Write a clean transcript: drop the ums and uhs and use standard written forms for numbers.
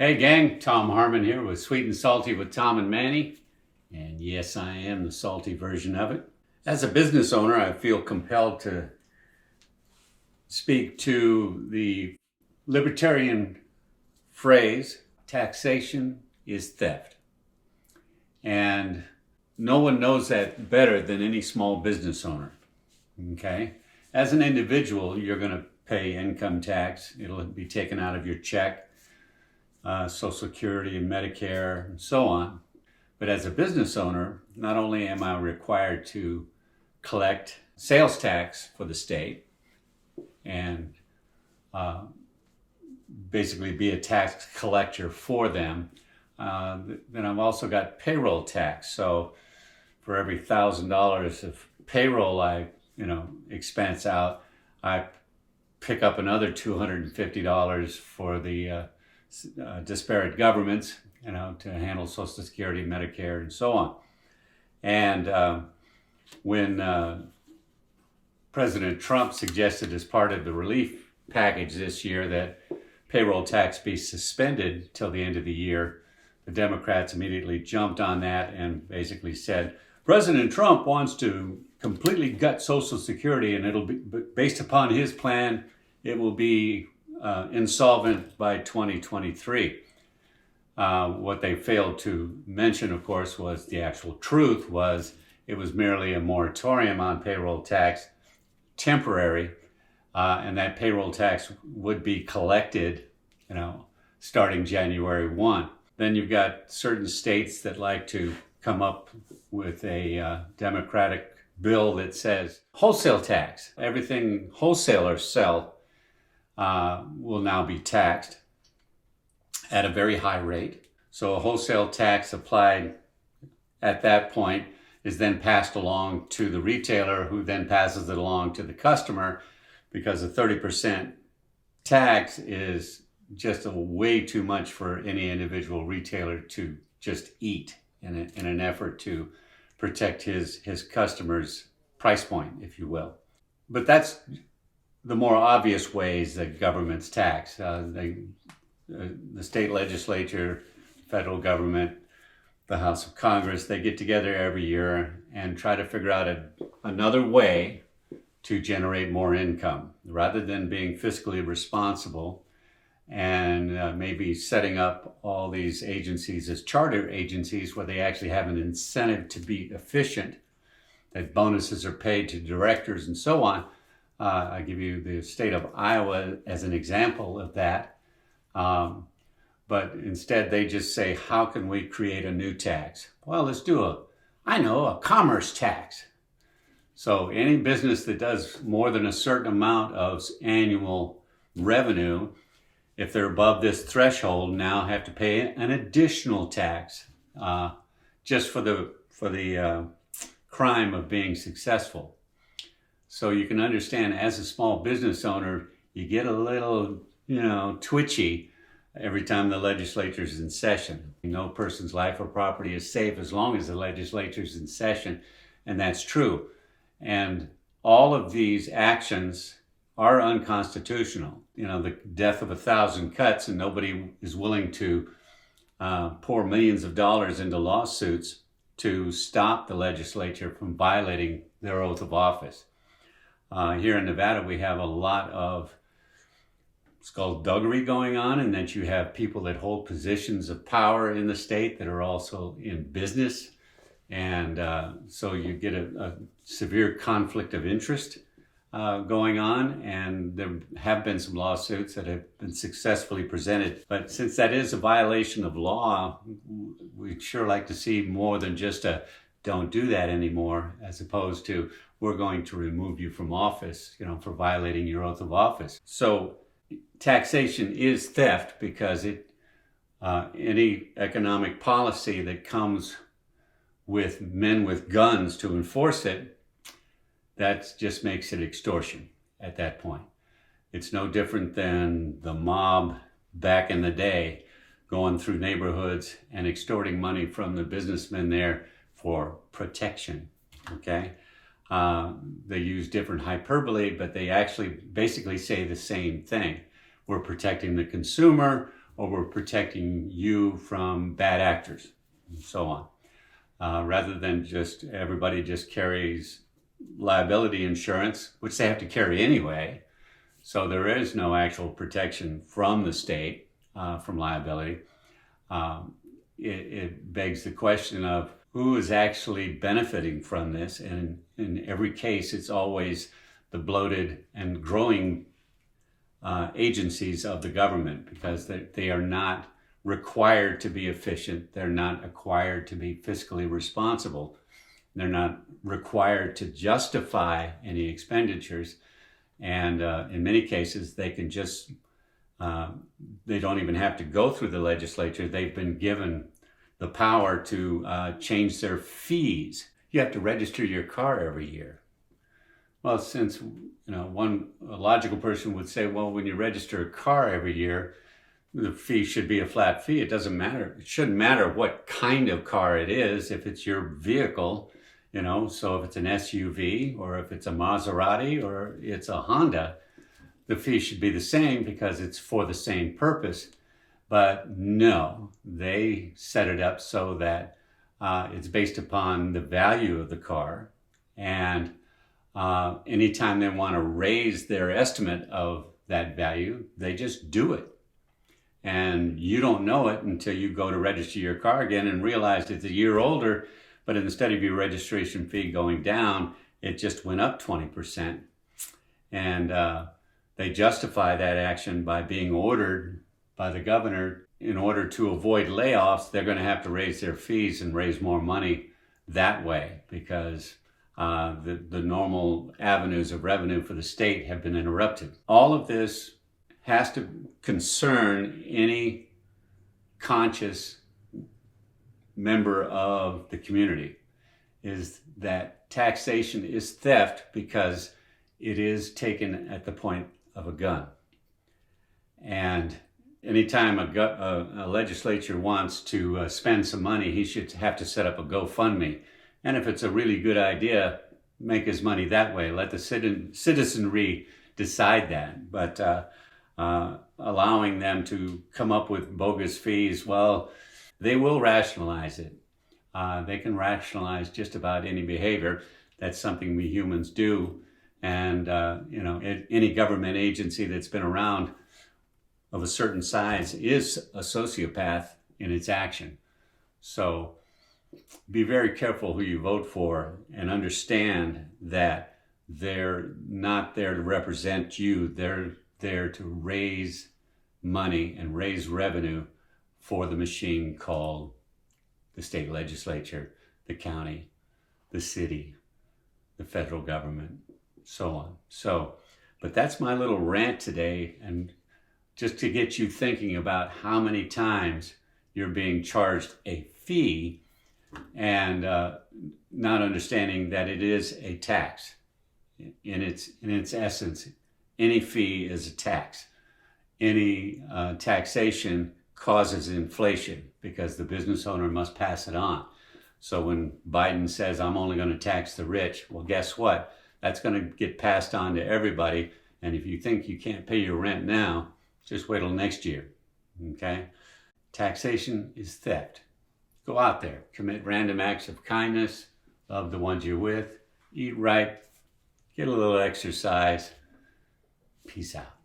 Hey gang, Tom Harmon here with Sweet and Salty with Tom and Manny. And yes, I am the salty version of it. As a business owner, I feel compelled to speak to the Libertarian phrase, taxation is theft. And no one knows that better than any small business owner, okay? As an individual, you're gonna pay income tax. It'll be taken out of your check. Social Security and Medicare and so on. But as a business owner, not only am I required to collect sales tax for the state and basically be a tax collector for them, then I've also got payroll tax. So for every $1,000 of payroll I expense out, I pick up another $250 for the disparate governments, to handle Social Security, Medicare, and so on. And when President Trump suggested as part of the relief package this year that payroll tax be suspended till the end of the year, the Democrats immediately jumped on that and basically said, President Trump wants to completely gut Social Security, and it'll be based upon his plan, it will be insolvent by 2023. What they failed to mention, of course, was the actual truth was it was merely a moratorium on payroll tax, temporary, and that payroll tax would be collected, starting January 1. Then you've got certain states that like to come up with a Democratic bill that says wholesale tax. Everything wholesalers sell will now be taxed at a very high rate. So a wholesale tax applied at that point is then passed along to the retailer, who then passes it along to the customer, because a 30% tax is just way too much for any individual retailer to just eat in an effort to protect his customer's price point, if you will. But that's the more obvious ways that governments tax. The state legislature, federal government, the House of Congress, they get together every year and try to figure out another way to generate more income, rather than being fiscally responsible and maybe setting up all these agencies as charter agencies where they actually have an incentive to be efficient, that bonuses are paid to directors and so on. I give you the state of Iowa as an example of that. But instead they just say, how can we create a new tax? Well, let's do a commerce tax. So any business that does more than a certain amount of annual revenue, if they're above this threshold, now have to pay an additional tax just for the crime of being successful. So you can understand, as a small business owner, you get a little, twitchy every time the legislature's in session. No person's life or property is safe as long as the legislature's in session, and that's true. And all of these actions are unconstitutional. The death of 1,000 cuts, and nobody is willing to pour millions of dollars into lawsuits to stop the legislature from violating their oath of office. Here in Nevada, we have a lot of skullduggery going on, and that you have people that hold positions of power in the state that are also in business. And so you get a severe conflict of interest going on, and there have been some lawsuits that have been successfully presented. But since that is a violation of law, we'd sure like to see more than just a don't do that anymore, as opposed to we're going to remove you from office, for violating your oath of office. So taxation is theft, because any economic policy that comes with men with guns to enforce it, that just makes it extortion at that point. It's no different than the mob back in the day going through neighborhoods and extorting money from the businessmen there for protection, okay? They use different hyperbole, but they actually basically say the same thing. We're protecting the consumer, or we're protecting you from bad actors, and so on. Rather than just everybody just carries liability insurance, which they have to carry anyway. So there is no actual protection from the state from liability. It begs the question of who is actually benefiting from this. And in every case, it's always the bloated and growing agencies of the government, because they are not required to be efficient. They're not required to be fiscally responsible. They're not required to justify any expenditures. And in many cases, they can just, they don't even have to go through the legislature. They've been given the power to change their fees. You have to register your car every year. Well, since, a logical person would say, well, when you register a car every year, the fee should be a flat fee. It doesn't matter. It shouldn't matter what kind of car it is if it's your vehicle, so if it's an SUV or if it's a Maserati or it's a Honda, the fee should be the same because it's for the same purpose. But no, they set it up so that it's based upon the value of the car. And anytime they want to raise their estimate of that value, they just do it. And you don't know it until you go to register your car again and realize it's a year older, but instead of your registration fee going down, it just went up 20%. And they justify that action by being ordered by the governor. In order to avoid layoffs, they're going to have to raise their fees and raise more money that way, because the normal avenues of revenue for the state have been interrupted. All of this has to concern any conscious member of the community, is that taxation is theft because it is taken at the point of a gun. And anytime a legislature wants to spend some money, he should have to set up a GoFundMe. And if it's a really good idea, make his money that way. Let the citizenry decide that. But allowing them to come up with bogus fees, well, they will rationalize it. They can rationalize just about any behavior. That's something we humans do. And, any government agency that's been around of a certain size is a sociopath in its action. So be very careful who you vote for, and understand that they're not there to represent you. They're there to raise money and raise revenue for the machine called the state legislature, the county, the city, the federal government, so on. But that's my little rant today, and just to get you thinking about how many times you're being charged a fee and not understanding that it is a tax. In its essence, any fee is a tax. Any taxation causes inflation because the business owner must pass it on. So when Biden says, I'm only going to tax the rich, well, guess what? That's going to get passed on to everybody. And if you think you can't pay your rent now, just wait till next year. Okay? Taxation is theft. Go out there, commit random acts of kindness, love the ones you're with, eat right, get a little exercise. Peace out.